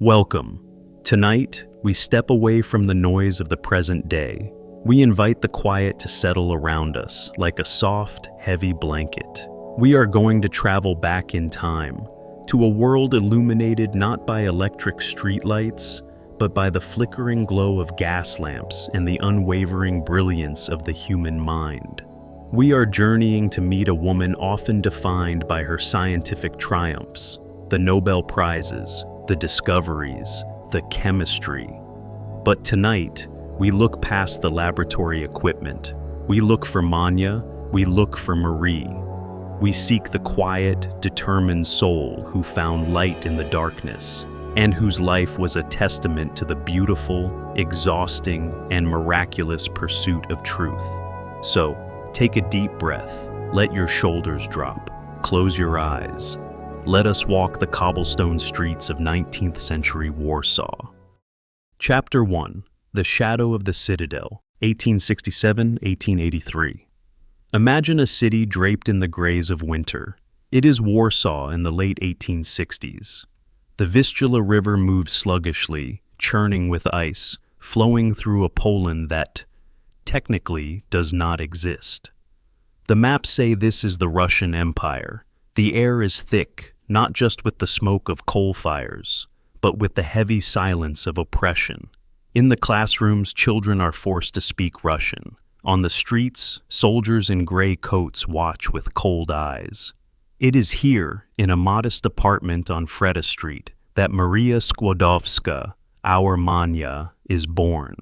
Welcome. Tonight, we step away from the noise of the present day. We invite the quiet to settle around us like a soft, heavy blanket. We are going to travel back in time to a world illuminated not by electric streetlights, but by the flickering glow of gas lamps and the unwavering brilliance of the human mind. We are journeying to meet a woman often defined by her scientific triumphs, the Nobel Prizes, the discoveries, the chemistry. But tonight, we look past the laboratory equipment. We look for Manya, we look for Marie. We seek the quiet, determined soul who found light in the darkness, and whose life was a testament to the beautiful, exhausting, and miraculous pursuit of truth. So, take a deep breath, let your shoulders drop, close your eyes. Let us walk the cobblestone streets of 19th century Warsaw. Chapter 1. The Shadow of the Citadel, 1867-1883. Imagine a city draped in the grays of winter. It is Warsaw in the late 1860s. The Vistula River moves sluggishly, churning with ice, flowing through a Poland that, technically, does not exist. The maps say this is the Russian Empire. The air is thick, not just with the smoke of coal fires, but with the heavy silence of oppression. In the classrooms, children are forced to speak Russian. On the streets, soldiers in gray coats watch with cold eyes. It is here, in a modest apartment on Freda Street, that Maria Skłodowska, our Manya, is born.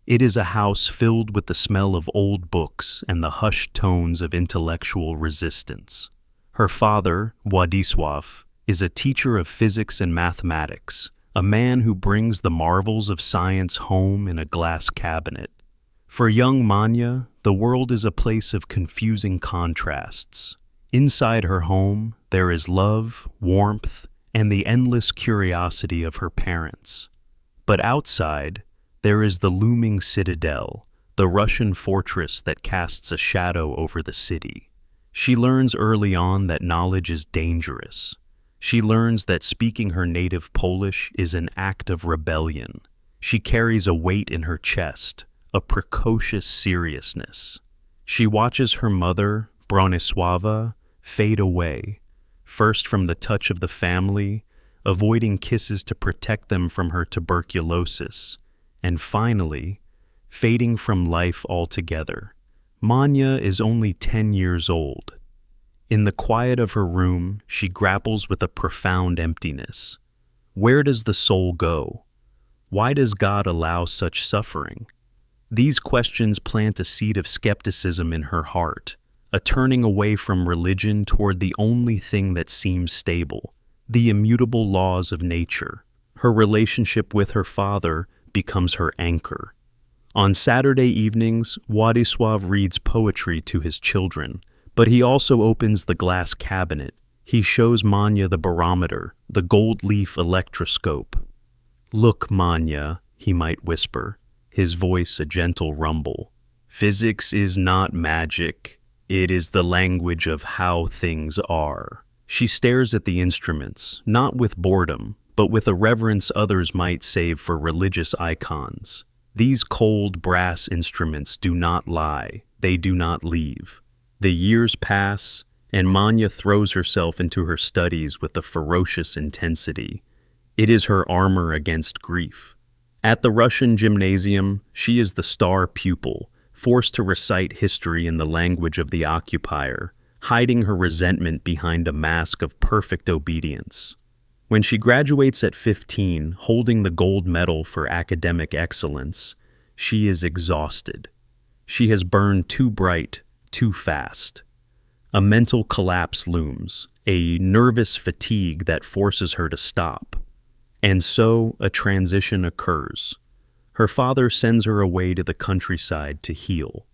It is a house filled with the smell of old books and the hushed tones of intellectual resistance. Her father, Władysław, is a teacher of physics and mathematics, a man who brings the marvels of science home in a glass cabinet. For young Manya, the world is a place of confusing contrasts. Inside her home, there is love, warmth, and the endless curiosity of her parents. But outside, there is the looming citadel, the Russian fortress that casts a shadow over the city. She learns early on that knowledge is dangerous. She learns that speaking her native Polish is an act of rebellion. She carries a weight in her chest, a precocious seriousness. She watches her mother, Bronisława, fade away, first from the touch of the family, avoiding kisses to protect them from her tuberculosis, and finally, fading from life altogether. Manya is only 10 years old. In the quiet of her room, she grapples with a profound emptiness. Where does the soul go? Why does God allow such suffering? These questions plant a seed of skepticism in her heart, a turning away from religion toward the only thing that seems stable, the immutable laws of nature. Her relationship with her father becomes her anchor. On Saturday evenings, Władysław reads poetry to his children, but he also opens the glass cabinet. He shows Manya the barometer, the gold-leaf electroscope. "Look, Manya," he might whisper, his voice a gentle rumble. "Physics is not magic. It is the language of how things are." She stares at the instruments, not with boredom, but with a reverence others might save for religious icons. These cold brass instruments do not lie, they do not leave. The years pass, and Manya throws herself into her studies with a ferocious intensity. It is her armor against grief. At the Russian gymnasium, she is the star pupil, forced to recite history in the language of the occupier, hiding her resentment behind a mask of perfect obedience. When she graduates at 15, holding the gold medal for academic excellence, she is exhausted. She has burned too bright, too fast. A mental collapse looms, a nervous fatigue that forces her to stop. And so a transition occurs. Her father sends her away to the countryside to heal.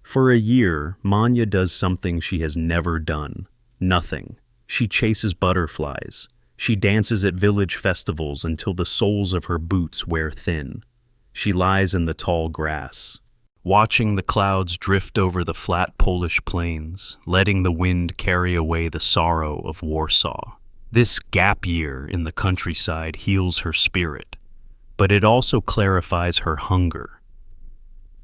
For a year, Manya does something she has never done. Nothing. She chases butterflies. She dances at village festivals until the soles of her boots wear thin. She lies in the tall grass, watching the clouds drift over the flat Polish plains, letting the wind carry away the sorrow of Warsaw. This gap year in the countryside heals her spirit, but it also clarifies her hunger.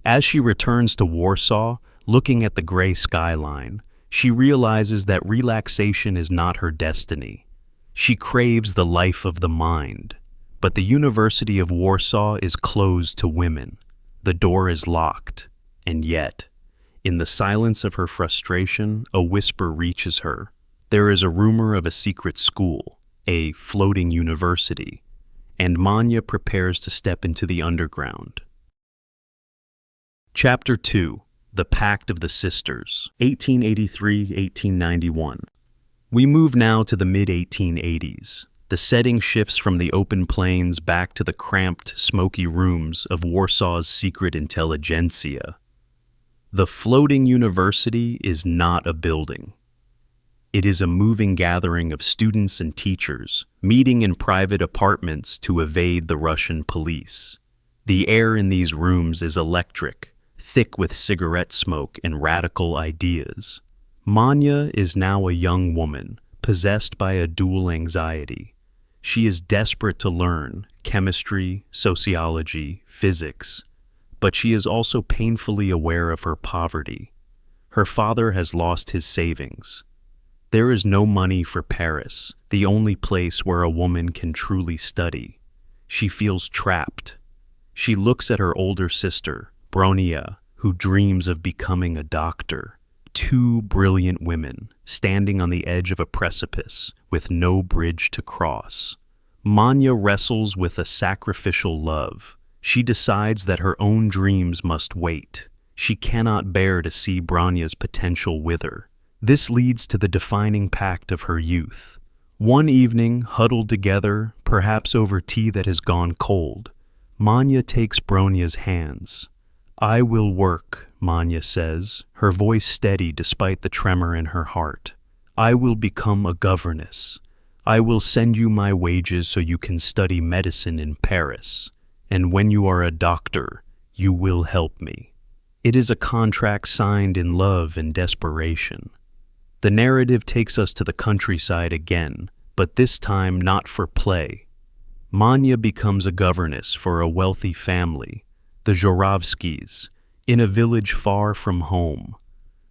As she returns to Warsaw, looking at the gray skyline, she realizes that relaxation is not her destiny. She craves the life of the mind, but the University of Warsaw is closed to women. The door is locked, and yet, in the silence of her frustration, a whisper reaches her. There is a rumor of a secret school, a floating university, and Manya prepares to step into the underground. Chapter 2: The Pact of the Sisters, 1883-1891. We move now to the mid-1880s. The setting shifts from the open plains back to the cramped, smoky rooms of Warsaw's secret intelligentsia. The floating university is not a building. It is a moving gathering of students and teachers, meeting in private apartments to evade the Russian police. The air in these rooms is electric, thick with cigarette smoke and radical ideas. Manya is now a young woman, possessed by a dual anxiety. She is desperate to learn chemistry, sociology, physics, but she is also painfully aware of her poverty. Her father has lost his savings. There is no money for Paris, the only place where a woman can truly study. She feels trapped. She looks at her older sister, Bronia, who dreams of becoming a doctor. Two brilliant women, standing on the edge of a precipice, with no bridge to cross. Manya wrestles with a sacrificial love. She decides that her own dreams must wait. She cannot bear to see Bronia's potential wither. This leads to the defining pact of her youth. One evening, huddled together, perhaps over tea that has gone cold, Manya takes Bronia's hands. "I will work," Manya says, her voice steady despite the tremor in her heart. "I will become a governess. I will send you my wages so you can study medicine in Paris. And when you are a doctor, you will help me." It is a contract signed in love and desperation. The narrative takes us to the countryside again, but this time not for play. Manya becomes a governess for a wealthy family, the Zhorovskys, in a village far from home.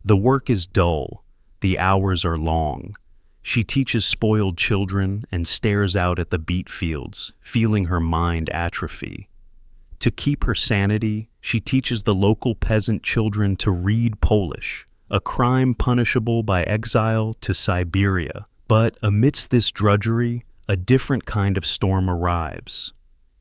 The work is dull, the hours are long. She teaches spoiled children and stares out at the beet fields, feeling her mind atrophy. To keep her sanity, she teaches the local peasant children to read Polish, a crime punishable by exile to Siberia. But amidst this drudgery, a different kind of storm arrives.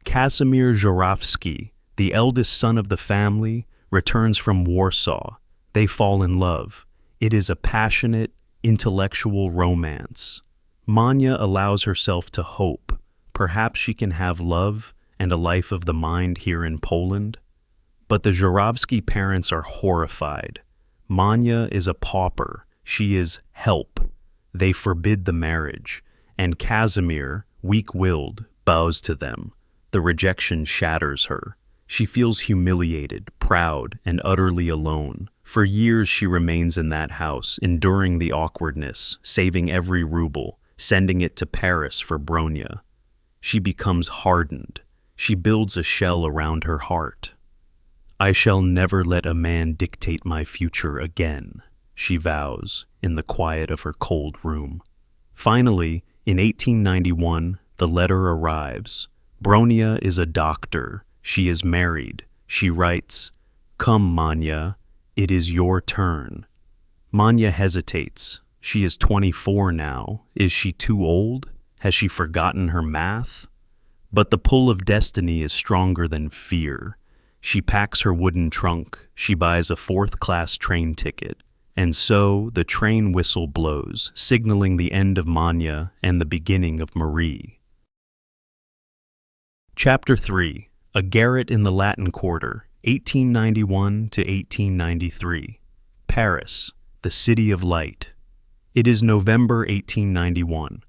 Casimir Zhorovsky, the eldest son of the family, returns from Warsaw. They fall in love. It is a passionate, intellectual romance. Manya allows herself to hope. Perhaps she can have love and a life of the mind here in Poland. But the Zhorovsky parents are horrified. Manya is a pauper. She is help. They forbid the marriage, and Casimir, weak-willed, bows to them. The rejection shatters her. She feels humiliated, proud, and utterly alone. For years she remains in that house, enduring the awkwardness, saving every ruble, sending it to Paris for Bronia. She becomes hardened. She builds a shell around her heart. "I shall never let a man dictate my future again," she vows, in the quiet of her cold room. Finally, in 1891, the letter arrives. Bronia is a doctor. She is married. She writes, "Come, Manya, it is your turn." Manya hesitates. She is 24 now. Is she too old? Has she forgotten her math? But the pull of destiny is stronger than fear. She packs her wooden trunk. She buys a fourth-class train ticket. And so the train whistle blows, signaling the end of Manya and the beginning of Marie. Chapter 3: A Garret in the Latin Quarter, 1891 to 1893. Paris, the City of Light. It is November 1891.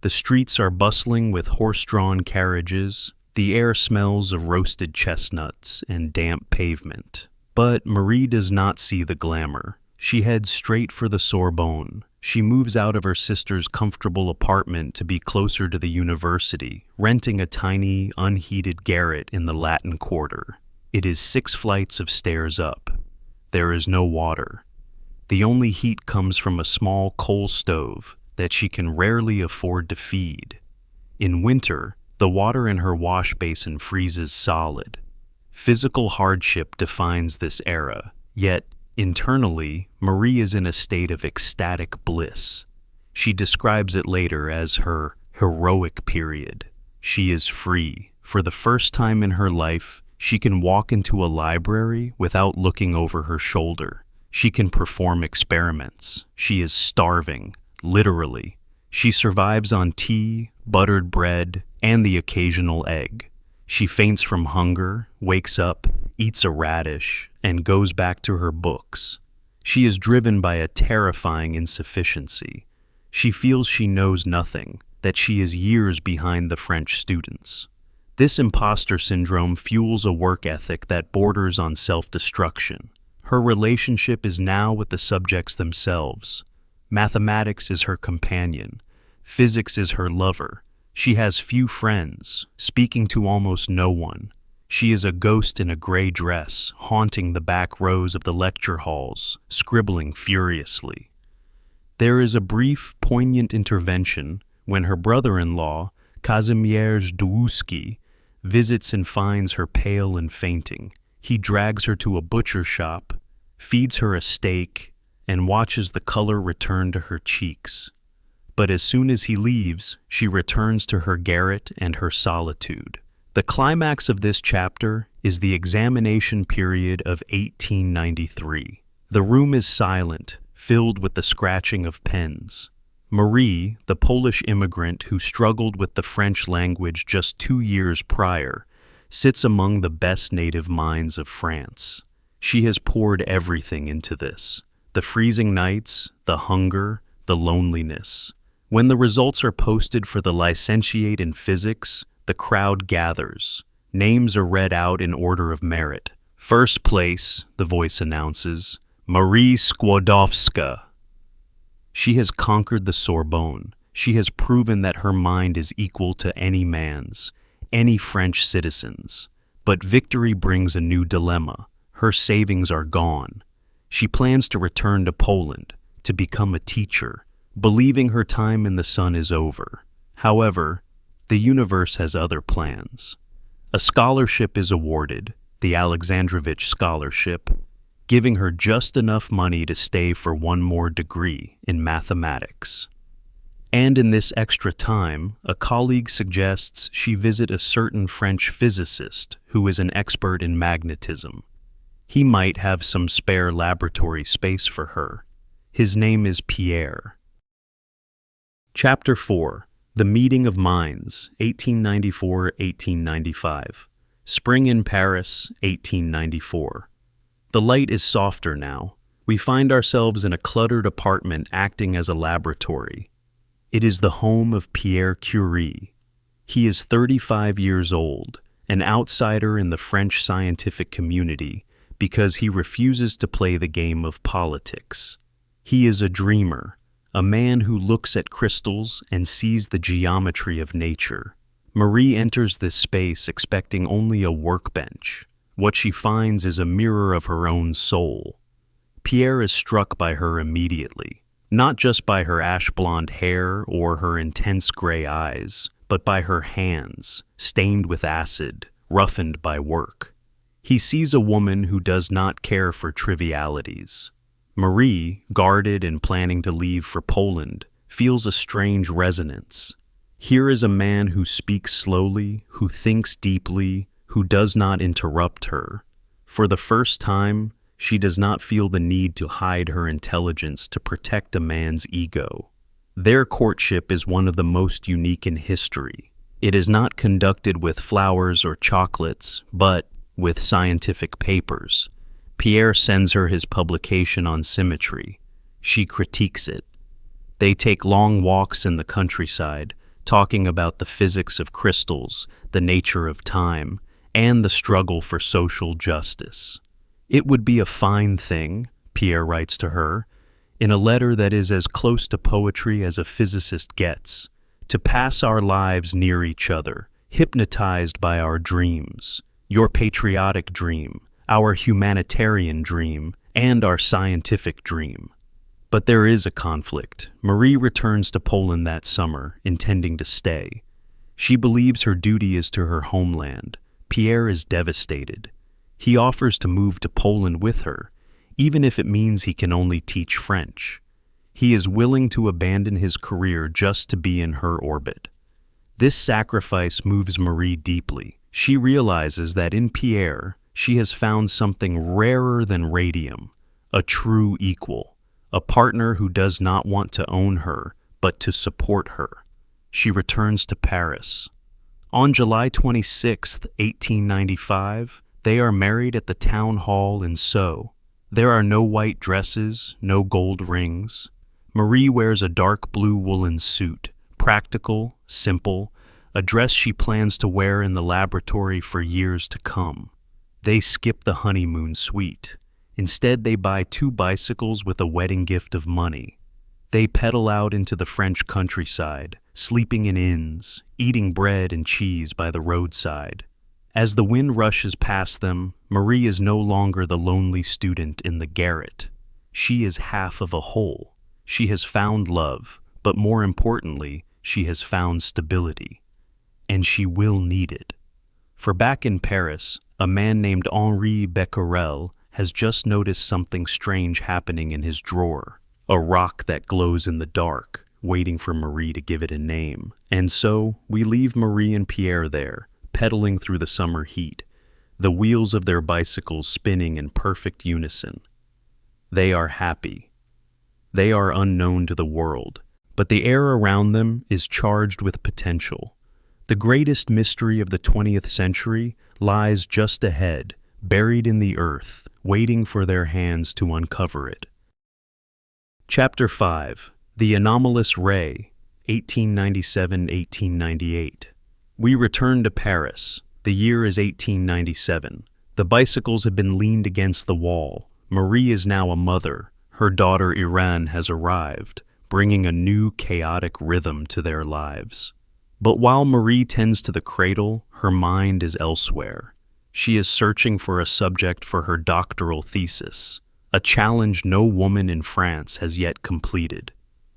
The streets are bustling with horse-drawn carriages. The air smells of roasted chestnuts and damp pavement. But Marie does not see the glamour. She heads straight for the Sorbonne. She moves out of her sister's comfortable apartment to be closer to the university, renting a tiny, unheated garret in the Latin Quarter. It is 6 flights of stairs up. There is no water. The only heat comes from a small coal stove that she can rarely afford to feed. In winter, the water in her wash basin freezes solid. Physical hardship defines this era, yet internally, Marie is in a state of ecstatic bliss. She describes it later as her heroic period. She is free. For the first time in her life, she can walk into a library without looking over her shoulder. She can perform experiments. She is starving, literally. She survives on tea, buttered bread, and the occasional egg. She faints from hunger, wakes up, eats a radish, and goes back to her books. She is driven by a terrifying insufficiency. She feels she knows nothing, that she is years behind the French students. This imposter syndrome fuels a work ethic that borders on self-destruction. Her relationship is now with the subjects themselves. Mathematics is her companion. Physics is her lover. She has few friends, speaking to almost no one. She is a ghost in a gray dress, haunting the back rows of the lecture halls, scribbling furiously. There is a brief, poignant intervention when her brother-in-law, Kazimierz Dłuski, visits and finds her pale and fainting. He drags her to a butcher shop, feeds her a steak, and watches the color return to her cheeks. But as soon as he leaves, she returns to her garret and her solitude. The climax of this chapter is the examination period of 1893. The room is silent, filled with the scratching of pens. Marie, the Polish immigrant who struggled with the French language just 2 years prior, sits among the best native minds of France. She has poured everything into this: the freezing nights, the hunger, the loneliness. When the results are posted for the licentiate in physics, the crowd gathers. Names are read out in order of merit. First place, the voice announces, Maria Skłodowska. She has conquered the Sorbonne. She has proven that her mind is equal to any man's, any French citizen's. But victory brings a new dilemma. Her savings are gone. She plans to return to Poland, to become a teacher, believing her time in the sun is over. However, the universe has other plans. A scholarship is awarded, the Alexandrovich Scholarship, giving her just enough money to stay for one more degree in mathematics. And in this extra time, a colleague suggests she visit a certain French physicist who is an expert in magnetism. He might have some spare laboratory space for her. His name is Pierre. Chapter 4. The Meeting of Minds, 1894-1895. Spring in Paris, 1894. The light is softer now. We find ourselves in a cluttered apartment acting as a laboratory. It is the home of Marie Curie. He is 35 years old, an outsider in the French scientific community because he refuses to play the game of politics. He is a dreamer, a man who looks at crystals and sees the geometry of nature. Marie enters this space expecting only a workbench. What she finds is a mirror of her own soul. Pierre is struck by her immediately, not just by her ash-blonde hair or her intense gray eyes, but by her hands, stained with acid, roughened by work. He sees a woman who does not care for trivialities. Marie, guarded and planning to leave for Poland, feels a strange resonance. Here is a man who speaks slowly, who thinks deeply, who does not interrupt her. For the first time, she does not feel the need to hide her intelligence to protect a man's ego. Their courtship is one of the most unique in history. It is not conducted with flowers or chocolates, but with scientific papers. Pierre sends her his publication on symmetry. She critiques it. They take long walks in the countryside, talking about the physics of crystals, the nature of time, and the struggle for social justice. It would be a fine thing, Pierre writes to her, in a letter that is as close to poetry as a physicist gets, to pass our lives near each other, hypnotized by our dreams, your patriotic dream, our humanitarian dream, and our scientific dream. But there is a conflict. Marie returns to Poland that summer, intending to stay. She believes her duty is to her homeland. Pierre is devastated. He offers to move to Poland with her, even if it means he can only teach French. He is willing to abandon his career just to be in her orbit. This sacrifice moves Marie deeply. She realizes that in Pierre, she has found something rarer than radium, a true equal, a partner who does not want to own her, but to support her. She returns to Paris. On July 26, 1895, they are married at the town hall in Sceaux. There are no white dresses, no gold rings. Marie wears a dark blue woolen suit, practical, simple, a dress she plans to wear in the laboratory for years to come. They skip the honeymoon suite. Instead, they buy 2 bicycles with a wedding gift of money. They pedal out into the French countryside, sleeping in inns, eating bread and cheese by the roadside. As the wind rushes past them, Marie is no longer the lonely student in the garret. She is half of a whole. She has found love, but more importantly, she has found stability. And she will need it. For back in Paris, a man named Henri Becquerel has just noticed something strange happening in his drawer, a rock that glows in the dark, waiting for Marie to give it a name. And so, we leave Marie and Pierre there, pedaling through the summer heat, the wheels of their bicycles spinning in perfect unison. They are happy. They are unknown to the world, but the air around them is charged with potential. The greatest mystery of the 20th century lies just ahead, buried in the earth, waiting for their hands to uncover it. Chapter 5. The Anomalous Ray, 1897-1898. We return to Paris. The year is 1897. The bicycles have been leaned against the wall. Marie is now a mother. Her daughter Irene has arrived, bringing a new chaotic rhythm to their lives. But while Marie tends to the cradle, her mind is elsewhere. She is searching for a subject for her doctoral thesis, a challenge no woman in France has yet completed.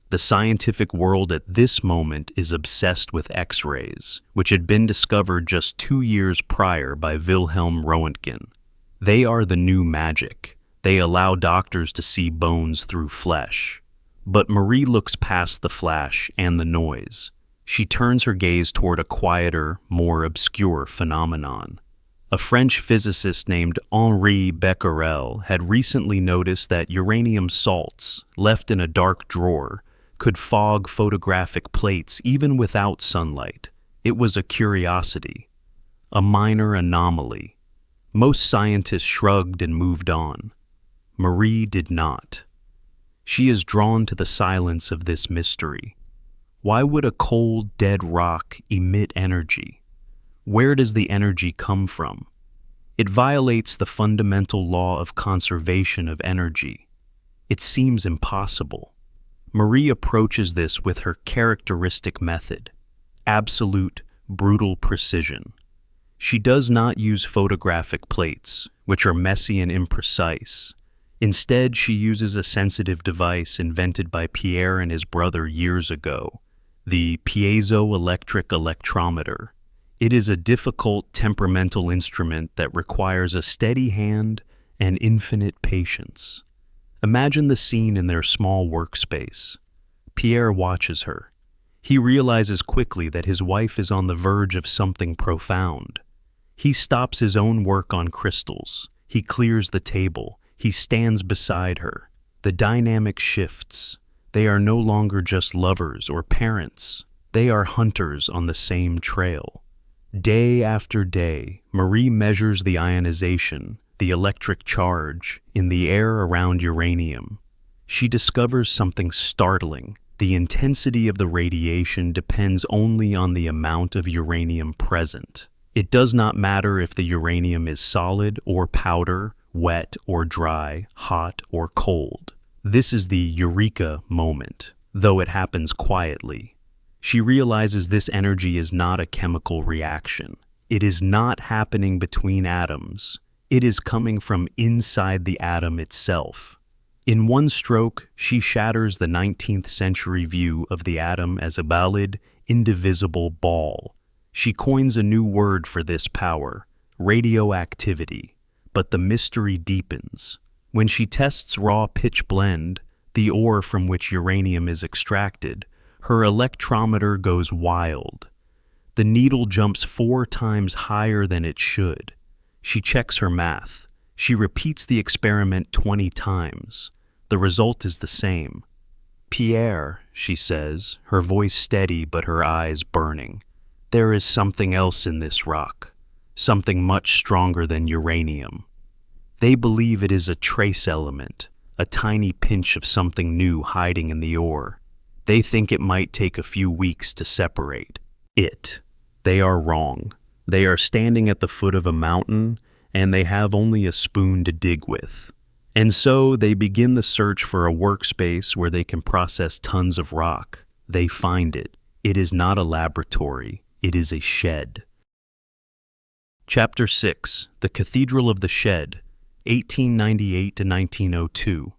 The scientific world at this moment is obsessed with X-rays, which had been discovered just 2 years prior by Wilhelm Röntgen. They are the new magic. They allow doctors to see bones through flesh. But Marie looks past the flash and the noise. She turns her gaze toward a quieter, more obscure phenomenon. A French physicist named Henri Becquerel had recently noticed that uranium salts, left in a dark drawer, could fog photographic plates even without sunlight. It was a curiosity, a minor anomaly. Most scientists shrugged and moved on. Marie did not. She is drawn to the silence of this mystery. Why would a cold, dead rock emit energy? Where does the energy come from? It violates the fundamental law of conservation of energy. It seems impossible. Marie approaches this with her characteristic method, absolute, brutal precision. She does not use photographic plates, which are messy and imprecise. Instead, she uses a sensitive device invented by Pierre and his brother years ago, the piezoelectric electrometer. It is a difficult, temperamental instrument that requires a steady hand and infinite patience. Imagine the scene in their small workspace. Pierre watches her. He realizes quickly that his wife is on the verge of something profound. He stops his own work on crystals. He clears the table. He stands beside her. The dynamic shifts. They are no longer just lovers or parents. They are hunters on the same trail. Day after day, Marie measures the ionization, the electric charge, in the air around uranium. She discovers something startling. The intensity of the radiation depends only on the amount of uranium present. It does not matter if the uranium is solid or powder, wet or dry, hot or cold. This is the eureka moment, though it happens quietly. She realizes this energy is not a chemical reaction. It is not happening between atoms. It is coming from inside the atom itself. In one stroke, she shatters the 19th century view of the atom as a valid, indivisible ball. She coins a new word for this power, radioactivity, but the mystery deepens. When she tests raw pitch blende, the ore from which uranium is extracted, her electrometer goes wild. The needle jumps 4 times higher than it should. She checks her math. She repeats the experiment 20 times. The result is the same. "Pierre," she says, her voice steady but her eyes burning. "There is something else in this rock, something much stronger than uranium." They believe it is a trace element, a tiny pinch of something new hiding in the ore. They think it might take a few weeks to separate it. They are wrong. They are standing at the foot of a mountain, and they have only a spoon to dig with. And so they begin the search for a workspace where they can process tons of rock. They find it. It is not a laboratory. It is a shed. Chapter 6. The Cathedral of the Shed, 1898 to 1902.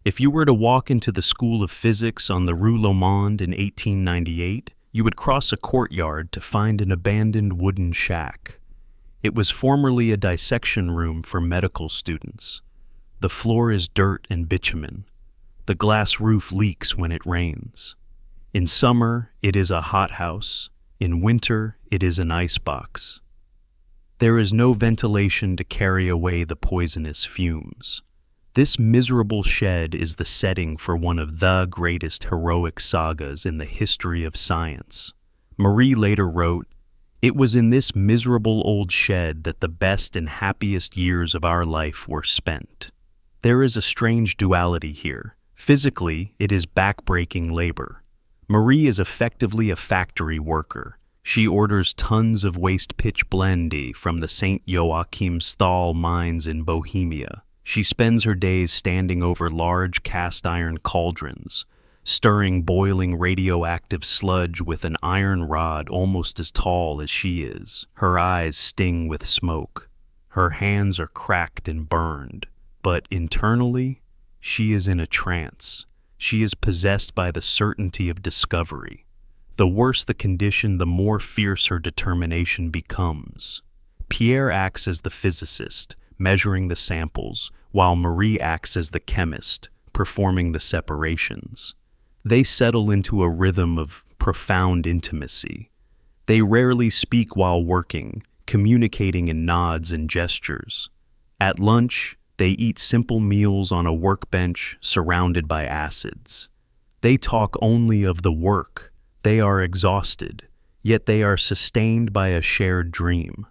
If you were to walk into the School of Physics on the Rue Lomond in 1898, you would cross a courtyard to find an abandoned wooden shack. It was formerly a dissection room for medical students. The floor is dirt and bitumen. The glass roof leaks when it rains. In summer, it is a hothouse. In winter, it is an icebox. There is no ventilation to carry away the poisonous fumes. This miserable shed is the setting for one of the greatest heroic sagas in the history of science. Marie later wrote, "It was in this miserable old shed that the best and happiest years of our life were spent." There is a strange duality here. Physically, it is back-breaking labor. Marie is effectively a factory worker. She orders tons of waste pitch blende from the St. Joachim Stahl mines in Bohemia. She spends her days standing over large cast-iron cauldrons, stirring boiling radioactive sludge with an iron rod almost as tall as she is. Her eyes sting with smoke. Her hands are cracked and burned. But internally, she is in a trance. She is possessed by the certainty of discovery. The worse the condition, the more fierce her determination becomes. Pierre acts as the physicist, measuring the samples, while Marie acts as the chemist, performing the separations. They settle into a rhythm of profound intimacy. They rarely speak while working, communicating in nods and gestures. At lunch, they eat simple meals on a workbench surrounded by acids. They talk only of the work. They are exhausted, yet they are sustained by a shared dream.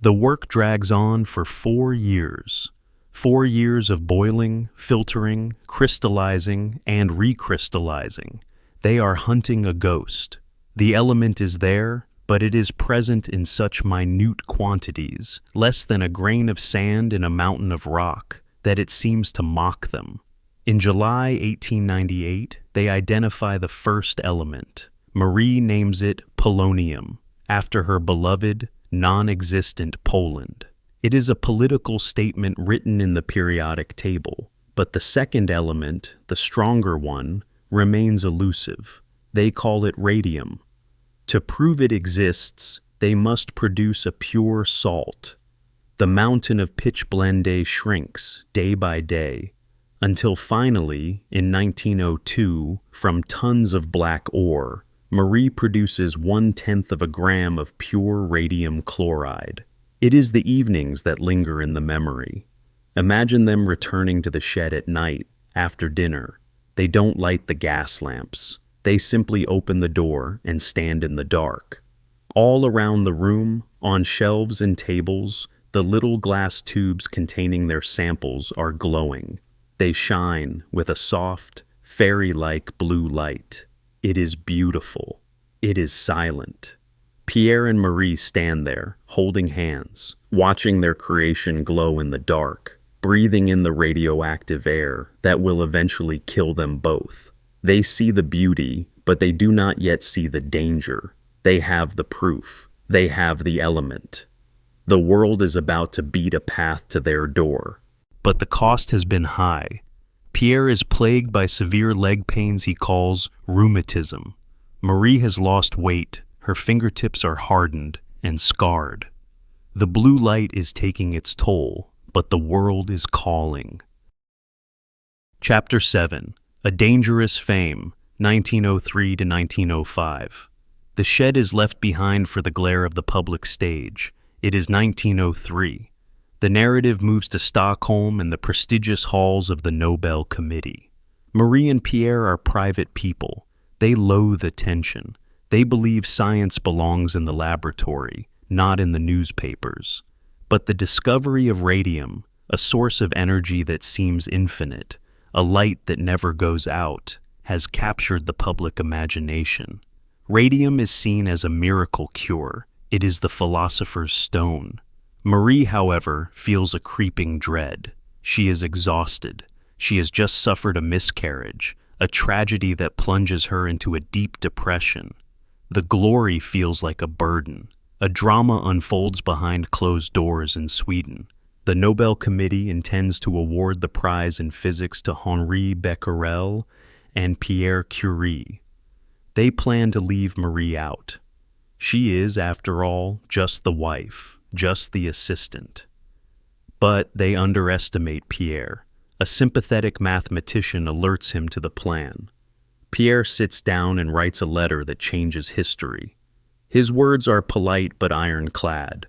The work drags on for 4 years. 4 years of boiling, filtering, crystallizing, and recrystallizing. They are hunting a ghost. The element is there, but it is present in such minute quantities, less than a grain of sand in a mountain of rock, that it seems to mock them. In July 1898, they identify the first element. Marie names it polonium, after her beloved, non-existent Poland. It is a political statement written in the periodic table, but the second element, the stronger one, remains elusive. They call it radium. To prove it exists, they must produce a pure salt. The mountain of pitch blende shrinks day by day, until finally, in 1902, from tons of black ore, Marie produces 1/10 of a gram of pure radium chloride. It is the evenings that linger in the memory. Imagine them returning to the shed at night, after dinner. They don't light the gas lamps. They simply open the door and stand in the dark. All around the room, on shelves and tables, the little glass tubes containing their samples are glowing. They shine with a soft, fairy-like blue light. It is beautiful. It is silent. Pierre and Marie stand there, holding hands, watching their creation glow in the dark. breathing in the radioactive air that will eventually kill them both. They see the beauty, but they do not yet see the danger. They have the proof. They have the element. The world is about to beat a path to their door. But the cost has been high. Pierre is plagued by severe leg pains he calls rheumatism. Marie has lost weight. Her fingertips are hardened and scarred. The blue light is taking its toll, but the world is calling. Chapter 7. A Dangerous Fame, 1903 to 1905. The shed is left behind for the glare of the public stage. It is 1903. The narrative moves to Stockholm and the prestigious halls of the Nobel Committee. Marie and Pierre are private people. They loathe attention. They believe science belongs in the laboratory, not in the newspapers. But the discovery of radium, a source of energy that seems infinite, a light that never goes out, has captured the public imagination. Radium is seen as a miracle cure. It is the philosopher's stone. Marie, however, feels a creeping dread. She is exhausted. She has just suffered a miscarriage, a tragedy that plunges her into a deep depression. The glory feels like a burden. A drama unfolds behind closed doors in Sweden. The Nobel Committee intends to award the prize in physics to Henri Becquerel and Marie Curie. They plan to leave Marie out. She is, after all, just the wife, just the assistant. But they underestimate Pierre. A sympathetic mathematician alerts him to the plan. Pierre sits down and writes a letter that changes history. His words are polite but ironclad.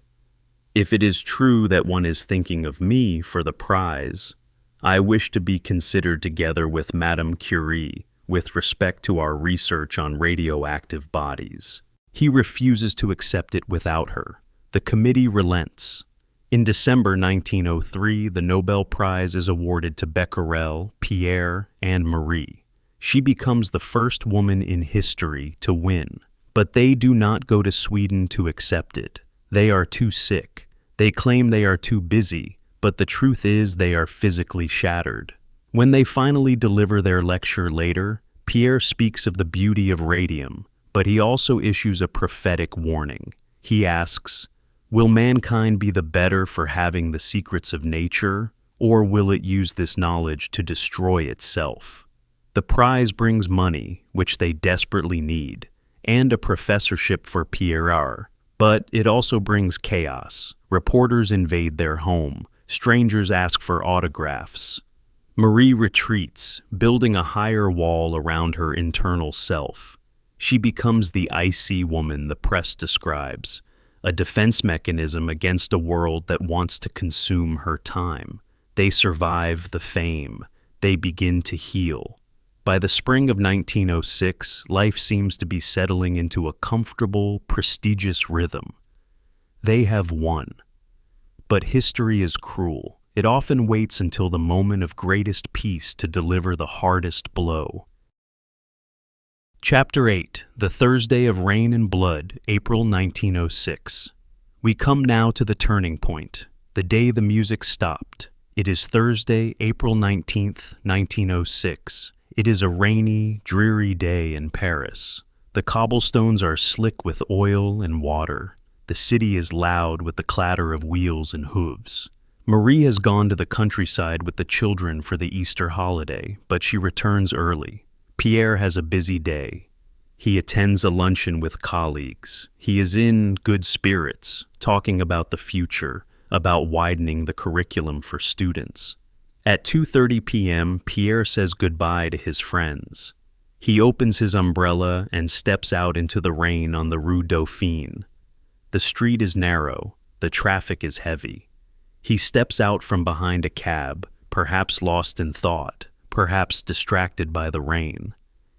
If it is true that one is thinking of me for the prize, I wish to be considered together with Madame Curie with respect to our research on radioactive bodies. He refuses to accept it without her. The committee relents. In December 1903, the Nobel Prize is awarded to Becquerel, Pierre, and Marie. She becomes the first woman in history to win. But they do not go to Sweden to accept it. They are too sick. They claim they are too busy, but the truth is they are physically shattered. When they finally deliver their lecture later, Pierre speaks of the beauty of radium, but he also issues a prophetic warning. He asks, will mankind be the better for having the secrets of nature, or will it use this knowledge to destroy itself? The prize brings money, which they desperately need, and a professorship for Pierre, but it also brings chaos. Reporters invade their home. Strangers ask for autographs. Marie retreats, building a higher wall around her internal self. She becomes the icy woman the press describes, a defense mechanism against a world that wants to consume her time. They survive the fame. They begin to heal. By the spring of 1906, life seems to be settling into a comfortable, prestigious rhythm. They have won. But history is cruel. It often waits until the moment of greatest peace to deliver the hardest blow. Chapter 8. The Thursday of Rain and Blood, April 1906. We come now to the turning point, the day the music stopped. It is Thursday, April 19th, 1906. It is a rainy, dreary day in Paris. The cobblestones are slick with oil and water. The city is loud with the clatter of wheels and hooves. Marie has gone to the countryside with the children for the Easter holiday, but she returns early. Pierre has a busy day. He attends a luncheon with colleagues. He is in good spirits, talking about the future, about widening the curriculum for students. At 2:30 p.m., Pierre says goodbye to his friends. He opens his umbrella and steps out into the rain on the Rue Dauphine. The street is narrow. The traffic is heavy. He steps out from behind a cab, perhaps lost in thought, perhaps distracted by the rain.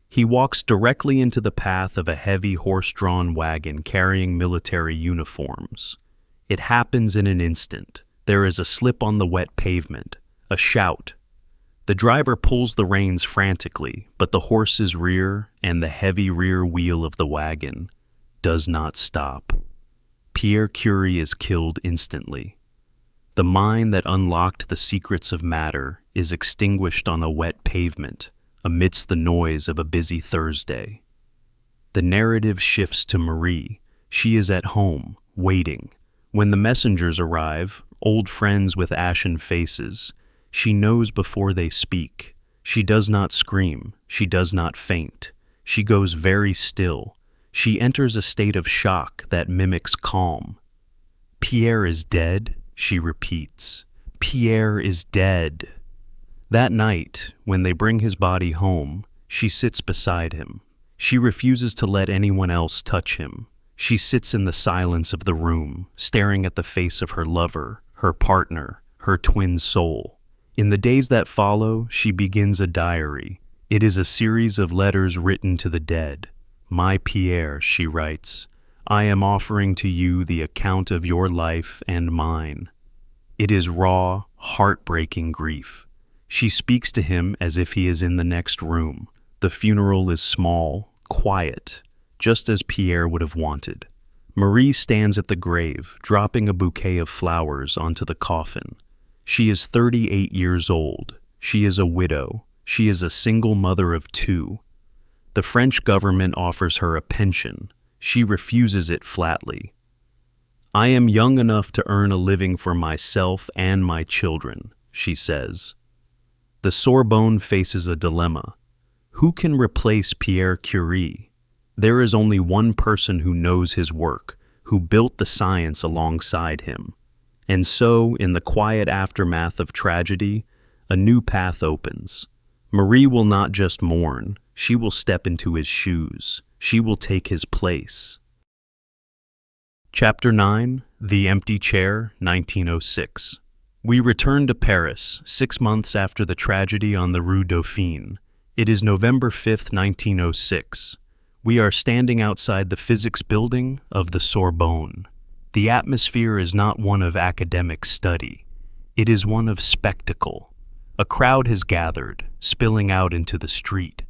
He walks directly into the path of a heavy horse-drawn wagon carrying military uniforms. It happens in an instant. There is a slip on the wet pavement, a shout. The driver pulls the reins frantically, but the horse's rear and the heavy rear wheel of the wagon does not stop. Marie Curie is killed instantly. The mine that unlocked the secrets of matter is extinguished on a wet pavement amidst the noise of a busy Thursday. The narrative shifts to Marie. She is at home, waiting. When the messengers arrive, old friends with ashen faces, she knows before they speak. She does not scream. She does not faint. She goes very still. She enters a state of shock that mimics calm. "Pierre is dead," she repeats. "Pierre is dead." That night, when they bring his body home, she sits beside him. She refuses to let anyone else touch him. She sits in the silence of the room, staring at the face of her lover, her partner, her twin soul. In the days that follow, she begins a diary. It is a series of letters written to the dead. "My Pierre," she writes, "I am offering to you the account of your life and mine." It is raw, heartbreaking grief. She speaks to him as if he is in the next room. The funeral is small, quiet, just as Pierre would have wanted. Marie stands at the grave, dropping a bouquet of flowers onto the coffin. She is 38 years old. She is a widow. She is a single mother of 2. The French government offers her a pension. She refuses it flatly. "I am young enough to earn a living for myself and my children," she says. The Sorbonne faces a dilemma. Who can replace Marie Curie? There is only one person who knows his work, who built the science alongside him. And so, in the quiet aftermath of tragedy, a new path opens. Marie will not just mourn, she will step into his shoes. She will take his place. Chapter 9, The Empty Chair, 1906. We return to Paris, 6 months after the tragedy on the Rue Dauphine. It is November 5, 1906. We are standing outside the physics building of the Sorbonne. The atmosphere is not one of academic study. It is one of spectacle. A crowd has gathered, spilling out into the street.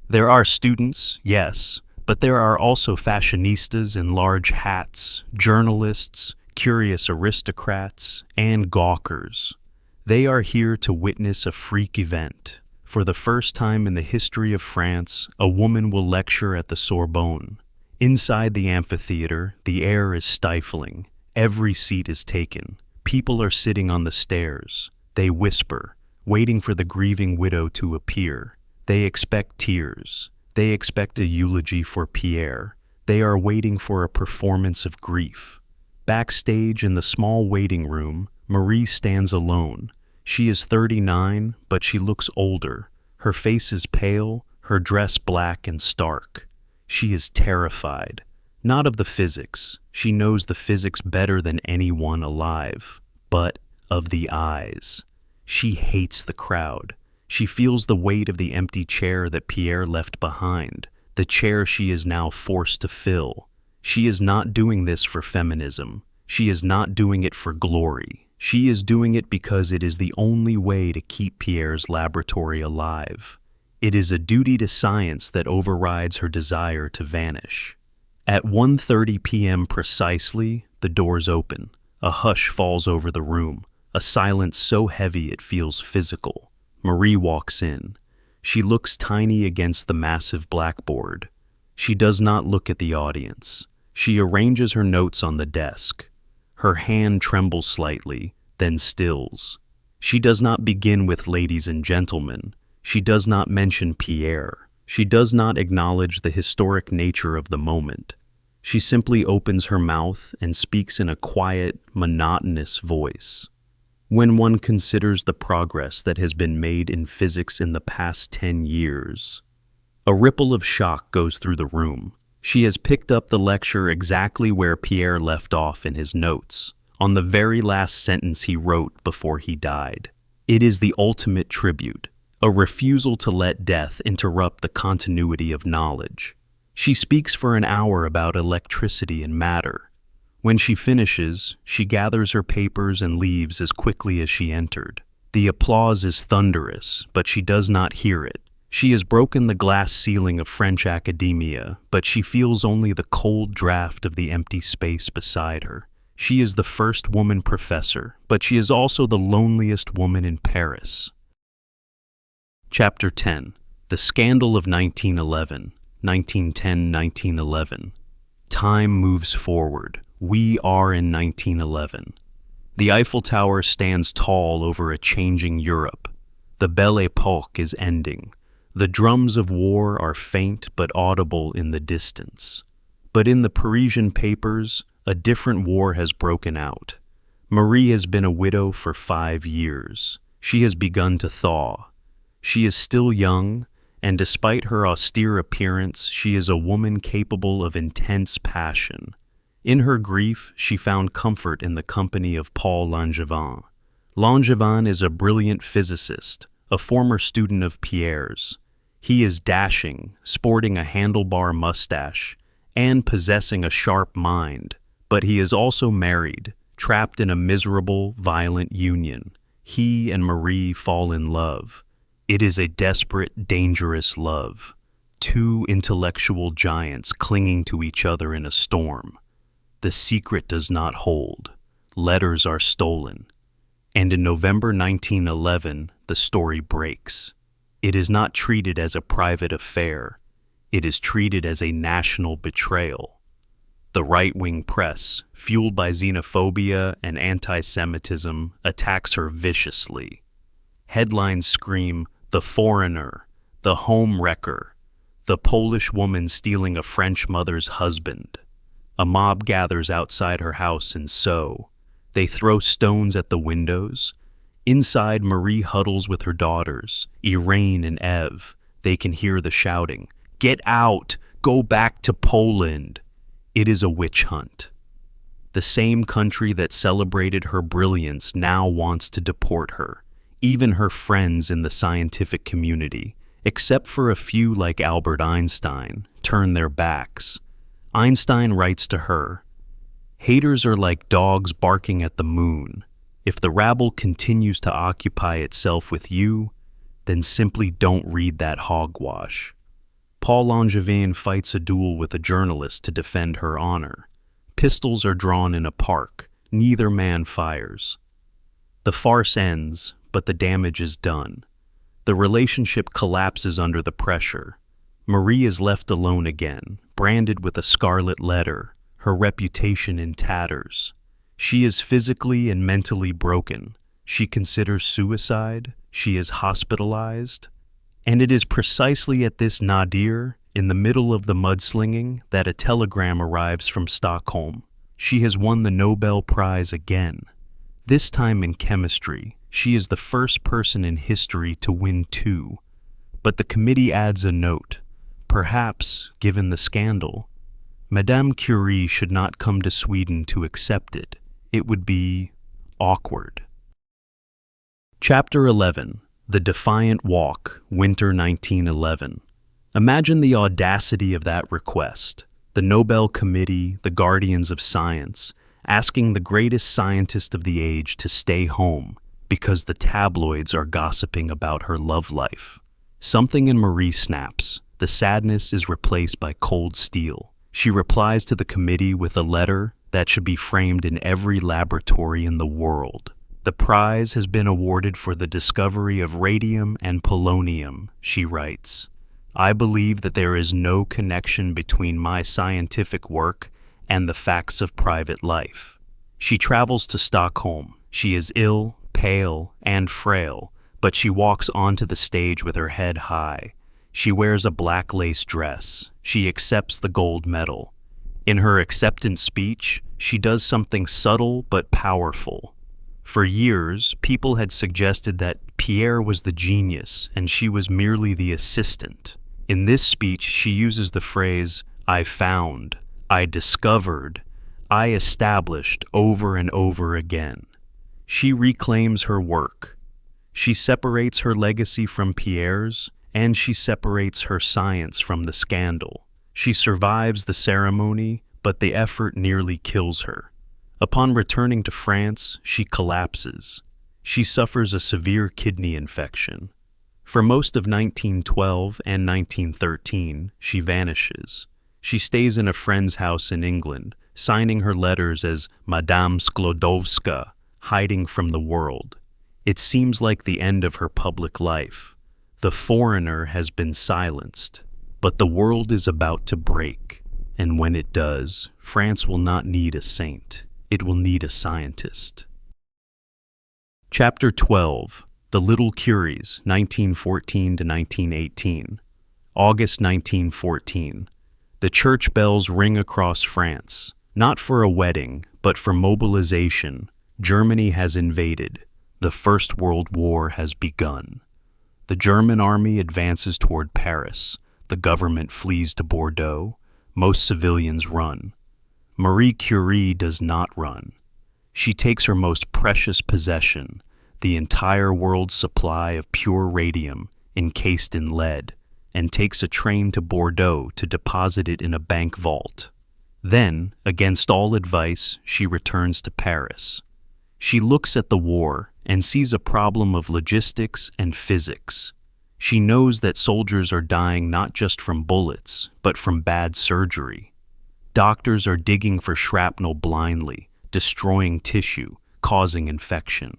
There are students, yes, but there are also fashionistas in large hats, journalists, curious aristocrats, and gawkers. They are here to witness a freak event. For the first time in the history of France, a woman will lecture at the Sorbonne. Inside the amphitheater, the air is stifling. Every seat is taken. People are sitting on the stairs. They whisper, waiting for the grieving widow to appear. They expect tears. They expect a eulogy for Pierre. They are waiting for a performance of grief. Backstage in the small waiting room, Marie stands alone. She is 39, but she looks older. Her face is pale, her dress black and stark. She is terrified. Not of the physics. She knows the physics better than anyone alive. But of the eyes. She hates the crowd. She feels the weight of the empty chair that Pierre left behind, the chair she is now forced to fill. She is not doing this for feminism. She is not doing it for glory. She is doing it because it is the only way to keep Pierre's laboratory alive. It is a duty to science that overrides her desire to vanish. At 1:30 p.m. precisely, the doors open. A hush falls over the room, a silence so heavy it feels physical. Marie walks in. She looks tiny against the massive blackboard. She does not look at the audience. She arranges her notes on the desk. Her hand trembles slightly, then stills. She does not begin with "ladies and gentlemen." She does not mention Pierre. She does not acknowledge the historic nature of the moment. She simply opens her mouth and speaks in a quiet, monotonous voice. When one considers the progress that has been made in physics in the past 10 years, a ripple of shock goes through the room. She has picked up the lecture exactly where Pierre left off in his notes, on the very last sentence he wrote before he died. It is the ultimate tribute, a refusal to let death interrupt the continuity of knowledge. She speaks for an hour about electricity and matter. When she finishes, she gathers her papers and leaves as quickly as she entered. The applause is thunderous, but she does not hear it. She has broken the glass ceiling of French academia, but she feels only the cold draft of the empty space beside her. She is the first woman professor, but she is also the loneliest woman in Paris. Chapter 10. The Scandal of 1911, 1910-1911. Time moves forward. We are in 1911. The Eiffel Tower stands tall over a changing Europe. The Belle Époque is ending. The drums of war are faint but audible in the distance. But in the Parisian papers, a different war has broken out. Marie has been a widow for 5 years. She has begun to thaw. She is still young, and despite her austere appearance, she is a woman capable of intense passion. In her grief, she found comfort in the company of Paul Langevin. Langevin is a brilliant physicist, a former student of Pierre's. He is dashing, sporting a handlebar mustache, and possessing a sharp mind, but he is also married, trapped in a miserable, violent union. He and Marie fall in love. It is a desperate, dangerous love. Two intellectual giants clinging to each other in a storm. The secret does not hold. Letters are stolen. And in November 1911, the story breaks. It is not treated as a private affair. It is treated as a national betrayal. The right-wing press, fueled by xenophobia and anti-Semitism, attacks her viciously. Headlines scream, "The foreigner," "The home wrecker," "The Polish woman stealing a French mother's husband." A mob gathers outside her house in Sceaux. They throw stones at the windows. Inside, Marie huddles with her daughters, Irene and Eve. They can hear the shouting, "Get out! Go back to Poland!" It is a witch hunt. The same country that celebrated her brilliance now wants to deport her. Even her friends in the scientific community, except for a few like Albert Einstein, turn their backs. Einstein writes to her, "Haters are like dogs barking at the moon. If the rabble continues to occupy itself with you, then simply don't read that hogwash." Paul Langevin fights a duel with a journalist to defend her honor. Pistols are drawn in a park. Neither man fires. The farce ends, but the damage is done. The relationship collapses under the pressure. Marie is left alone again, branded with a scarlet letter, her reputation in tatters. She is physically and mentally broken. She considers suicide. She is hospitalized. And it is precisely at this nadir, in the middle of the mudslinging, that a telegram arrives from Stockholm. She has won the Nobel Prize again. This time in chemistry. She is the first person in history to win 2. But the committee adds a note. Perhaps, given the scandal, Madame Curie should not come to Sweden to accept it. It would be awkward. Chapter 11. The Defiant Walk, Winter 1911. Imagine the audacity of that request. The Nobel Committee, the guardians of science, asking the greatest scientist of the age to stay home because the tabloids are gossiping about her love life. Something in Marie snaps. The sadness is replaced by cold steel. She replies to the committee with a letter that should be framed in every laboratory in the world. The prize has been awarded for the discovery of radium and polonium, she writes. I believe that there is no connection between my scientific work and the facts of private life. She travels to Stockholm. She is ill, pale, and frail, but she walks onto the stage with her head high. She wears a black lace dress. She accepts the gold medal. In her acceptance speech, she does something subtle but powerful. For years, people had suggested that Pierre was the genius and she was merely the assistant. In this speech, she uses the phrase, "I found," "I discovered," "I established" over and over again. She reclaims her work. She separates her legacy from Pierre's, and she separates her science from the scandal. She survives the ceremony, but the effort nearly kills her. Upon returning to France, she collapses. She suffers a severe kidney infection. For most of 1912 and 1913, she vanishes. She stays in a friend's house in England, signing her letters as Madame Skłodowska, hiding from the world. It seems like the end of her public life. The foreigner has been silenced, but the world is about to break, and when it does, France will not need a saint. It will need a scientist. Chapter 12. The Little Curies, 1914 to 1918. August 1914. The church bells ring across France, not for a wedding, but for mobilization. Germany has invaded. The First World War has begun. The German army advances toward Paris. The government flees to Bordeaux. Most civilians run. Marie Curie does not run. She takes her most precious possession, the entire world's supply of pure radium encased in lead, and takes a train to Bordeaux to deposit it in a bank vault. Then, against all advice, she returns to Paris. She looks at the war and sees a problem of logistics and physics. She knows that soldiers are dying not just from bullets, but from bad surgery. Doctors are digging for shrapnel blindly, destroying tissue, causing infection.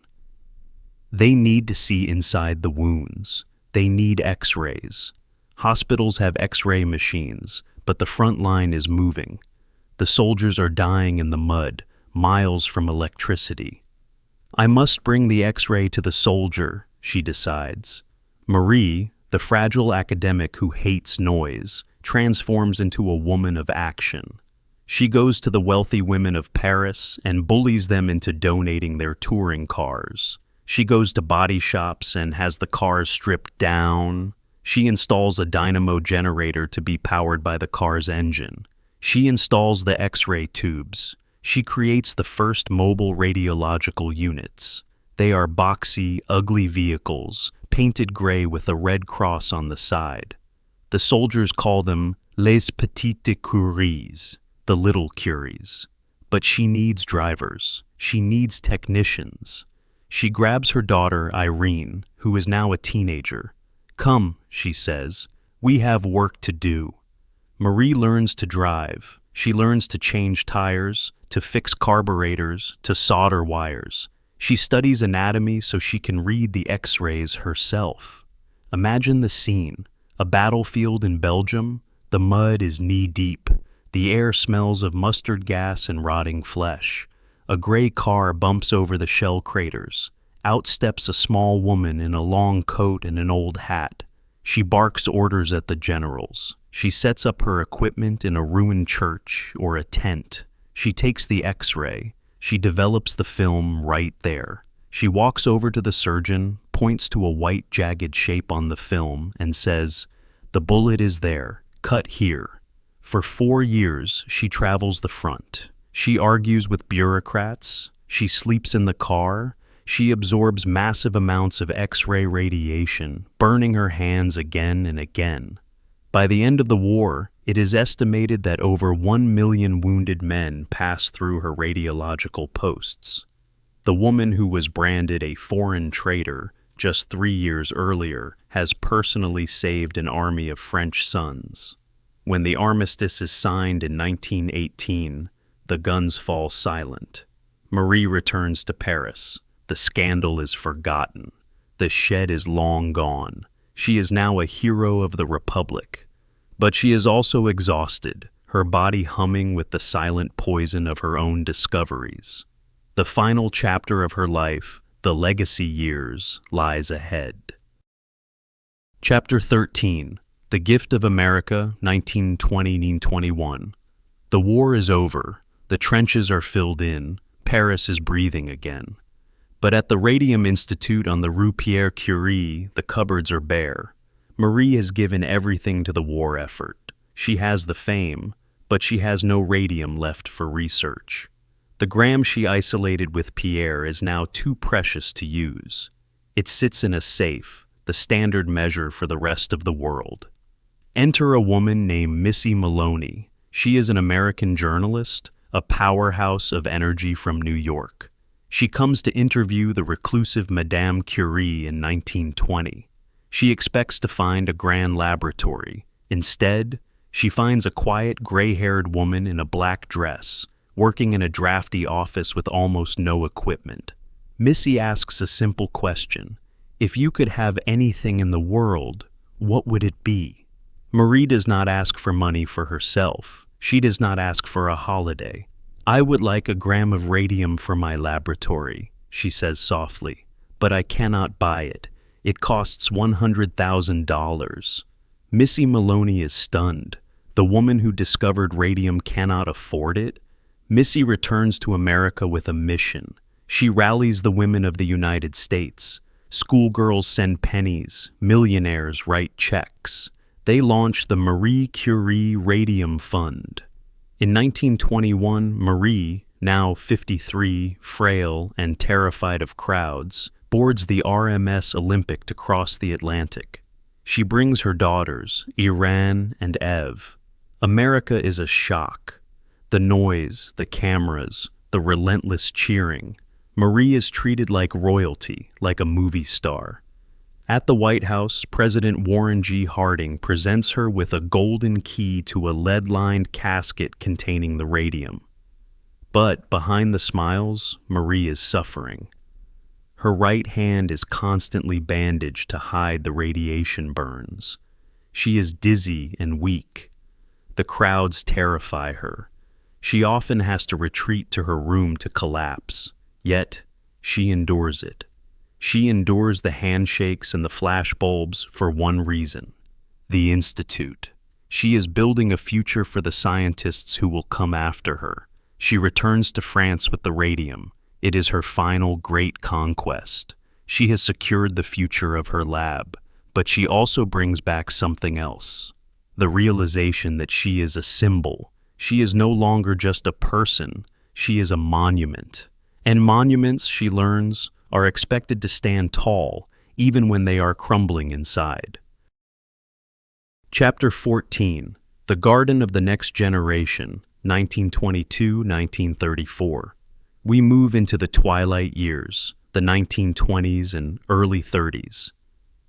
They need to see inside the wounds. They need X-rays. Hospitals have X-ray machines, but the front line is moving. The soldiers are dying in the mud, miles from electricity. I must bring the X-ray to the soldier, she decides. Marie, the fragile academic who hates noise, transforms into a woman of action. She goes to the wealthy women of Paris and bullies them into donating their touring cars. She goes to body shops and has the cars stripped down. She installs a dynamo generator to be powered by the car's engine. She installs the X-ray tubes. She creates the first mobile radiological units. They are boxy, ugly vehicles, painted gray with a red cross on the side. The soldiers call them les petites Curies, the little Curies. But she needs drivers. She needs technicians. She grabs her daughter, Irene, who is now a teenager. "Come," she says, "we have work to do." Marie learns to drive. She learns to change tires, to fix carburetors, to solder wires. She studies anatomy so she can read the X-rays herself. Imagine the scene. A battlefield in Belgium. The mud is knee-deep. The air smells of mustard gas and rotting flesh. A gray car bumps over the shell craters. Out steps a small woman in a long coat and an old hat. She barks orders at the generals. She sets up her equipment in a ruined church or a tent. She takes the X-ray. She develops the film right there. She walks over to the surgeon, points to a white jagged shape on the film, and says, "The bullet is there. Cut here." For 4 years, she travels the front. She argues with bureaucrats. She sleeps in the car. She absorbs massive amounts of X-ray radiation, burning her hands again and again. By the end of the war, it is estimated that over 1 million wounded men passed through her radiological posts. The woman who was branded a foreign traitor just 3 years earlier has personally saved an army of French sons. When the armistice is signed in 1918, the guns fall silent. Marie returns to Paris. The scandal is forgotten. The shed is long gone. She is now a hero of the Republic. But she is also exhausted, her body humming with the silent poison of her own discoveries. The final chapter of her life, the legacy years, lies ahead. Chapter 13. The Gift of America, 1920-21. The war is over. The trenches are filled in. Paris is breathing again. But at the Radium Institute on the Rue Pierre Curie, the cupboards are bare. Marie has given everything to the war effort. She has the fame, but she has no radium left for research. The gram she isolated with Pierre is now too precious to use. It sits in a safe, the standard measure for the rest of the world. Enter a woman named Missy Maloney. She is an American journalist, a powerhouse of energy from New York. She comes to interview the reclusive Madame Curie in 1920. She expects to find a grand laboratory. Instead, she finds a quiet, gray-haired woman in a black dress, working in a drafty office with almost no equipment. Missy asks a simple question. If you could have anything in the world, what would it be? Marie does not ask for money for herself. She does not ask for a holiday. I would like a gram of radium for my laboratory, she says softly, but I cannot buy it. It costs $100,000. Missy Maloney is stunned. The woman who discovered radium cannot afford it? Missy returns to America with a mission. She rallies the women of the United States. Schoolgirls send pennies. Millionaires write checks. They launch the Marie Curie Radium Fund. In 1921, Marie, now 53, frail and terrified of crowds, boards the RMS Olympic to cross the Atlantic. She brings her daughters, Iran and Ev. America is a shock. The noise, the cameras, the relentless cheering. Marie is treated like royalty, like a movie star. At the White House, President Warren G. Harding presents her with a golden key to a lead-lined casket containing the radium. But behind the smiles, Marie is suffering. Her right hand is constantly bandaged to hide the radiation burns. She is dizzy and weak. The crowds terrify her. She often has to retreat to her room to collapse. Yet, she endures it. She endures the handshakes and the flashbulbs for one reason: the Institute. She is building a future for the scientists who will come after her. She returns to France with the radium. It is her final great conquest. She has secured the future of her lab, but she also brings back something else: the realization that she is a symbol. She is no longer just a person. She is a monument. And monuments, she learns, are expected to stand tall, even when they are crumbling inside. Chapter 14. The Garden of the Next Generation, 1922-1934. We move into the twilight years, the 1920s and early 30s.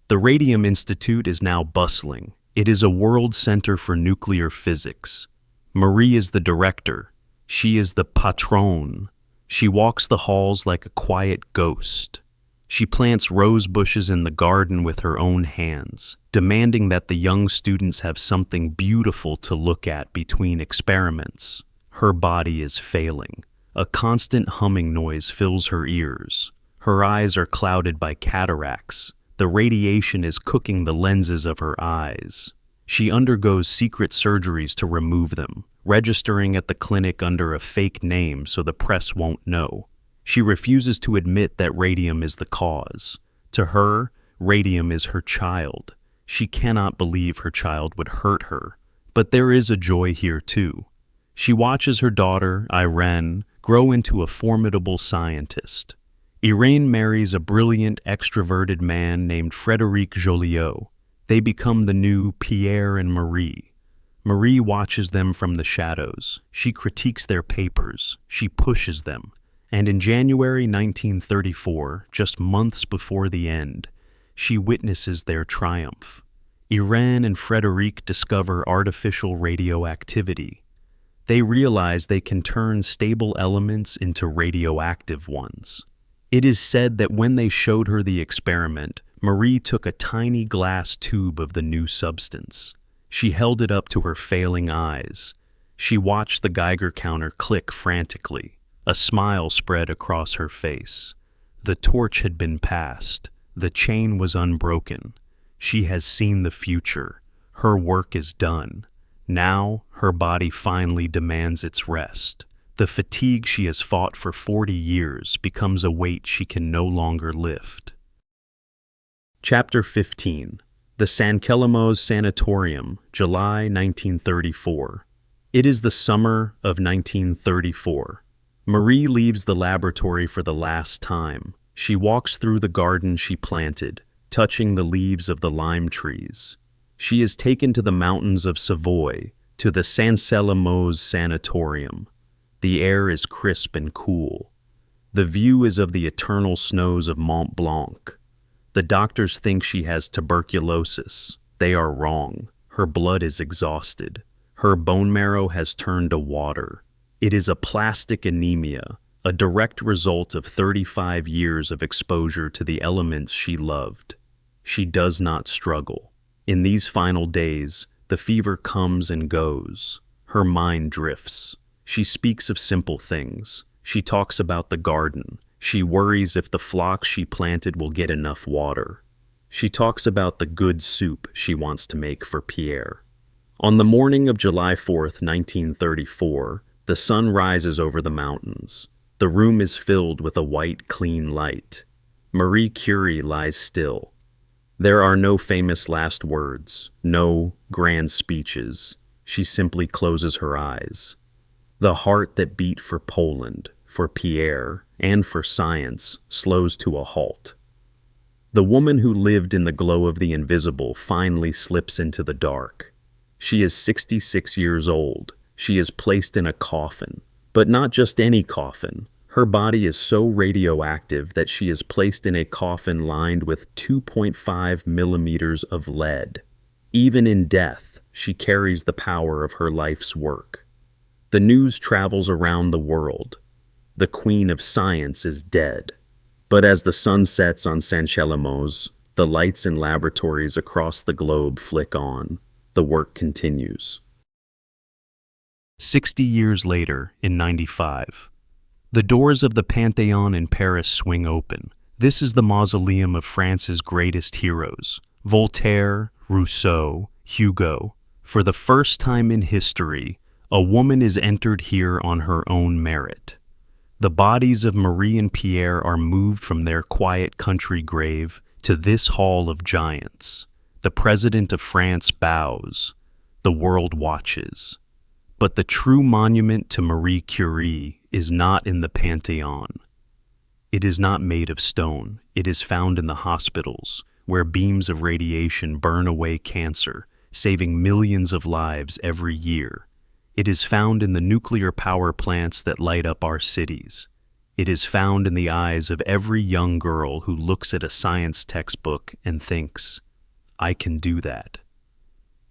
The Radium Institute is now bustling. It is a world center for nuclear physics. Marie is the director. She is the patronne. She walks the halls like a quiet ghost. She plants rose bushes in the garden with her own hands, demanding that the young students have something beautiful to look at between experiments. Her body is failing. A constant humming noise fills her ears. Her eyes are clouded by cataracts. The radiation is cooking the lenses of her eyes. She undergoes secret surgeries to remove them, registering at the clinic under a fake name so the press won't know. She refuses to admit that radium is the cause. To her, radium is her child. She cannot believe her child would hurt her. But there is a joy here too. She watches her daughter, Irene, grow into a formidable scientist. Irene marries a brilliant, extroverted man named Frédéric Joliot. They become the new Pierre and Marie. Marie watches them from the shadows. She critiques their papers. She pushes them. And in January 1934, just months before the end, she witnesses their triumph. Irene and Frédéric discover artificial radioactivity. They realize they can turn stable elements into radioactive ones. It is said that when they showed her the experiment, Marie took a tiny glass tube of the new substance. She held it up to her failing eyes. She watched the Geiger counter click frantically. A smile spread across her face. The torch had been passed. The chain was unbroken. She has seen the future. Her work is done. Now, her body finally demands its rest. The fatigue she has fought for 40 years becomes a weight she can no longer lift. Chapter 15. The San Kelamos Sanatorium, July 1934. It is the summer of 1934. Marie leaves the laboratory for the last time. She walks through the garden she planted, touching the leaves of the lime trees. She is taken to the mountains of Savoy, to the San Kelamos Sanatorium. The air is crisp and cool. The view is of the eternal snows of Mont Blanc. The doctors think she has tuberculosis. They are wrong. Her blood is exhausted. Her bone marrow has turned to water. It is aplastic anemia, a direct result of 35 years of exposure to the elements she loved. She does not struggle. In these final days, the fever comes and goes. Her mind drifts. She speaks of simple things. She talks about the garden. She worries if the flocks she planted will get enough water. She talks about the good soup she wants to make for Pierre. On the morning of July 4th, 1934, the sun rises over the mountains. The room is filled with a white, clean light. Marie Curie lies still. There are no famous last words, no grand speeches. She simply closes her eyes. The heart that beat for Poland, for Pierre, and for science slows to a halt. The woman who lived in the glow of the invisible finally slips into the dark. She is 66 years old. She is placed in a coffin, but not just any coffin. Her body is so radioactive that she is placed in a coffin lined with 2.5 millimeters of lead. Even in death, she carries the power of her life's work. The news travels around the world. The queen of science is dead. But as the sun sets on Saint-Chelemos, the lights in laboratories across the globe flick on. The work continues. 60 years later, in 95, the doors of the Panthéon in Paris swing open. This is the mausoleum of France's greatest heroes, Voltaire, Rousseau, Hugo. For the first time in history, a woman is entered here on her own merit. The bodies of Marie and Pierre are moved from their quiet country grave to this hall of giants. The President of France bows. The world watches. But the true monument to Marie Curie is not in the Panthéon. It is not made of stone. It is found in the hospitals, where beams of radiation burn away cancer, saving millions of lives every year. It is found in the nuclear power plants that light up our cities. It is found in the eyes of every young girl who looks at a science textbook and thinks, I can do that.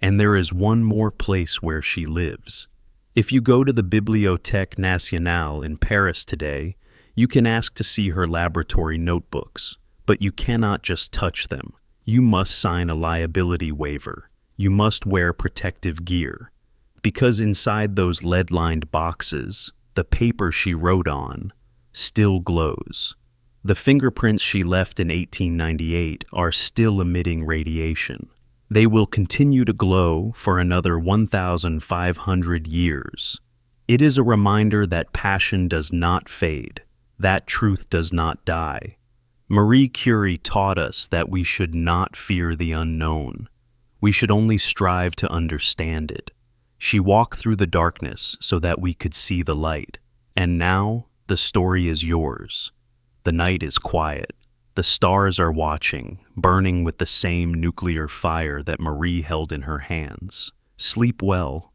And there is one more place where she lives. If you go to the Bibliothèque Nationale in Paris today, you can ask to see her laboratory notebooks, but you cannot just touch them. You must sign a liability waiver. You must wear protective gear. Because inside those lead-lined boxes, the paper she wrote on still glows. The fingerprints she left in 1898 are still emitting radiation. They will continue to glow for another 1,500 years. It is a reminder that passion does not fade, that truth does not die. Marie Curie taught us that we should not fear the unknown. We should only strive to understand it. She walked through the darkness so that we could see the light. And now, the story is yours. The night is quiet. The stars are watching, burning with the same nuclear fire that Marie held in her hands. Sleep well,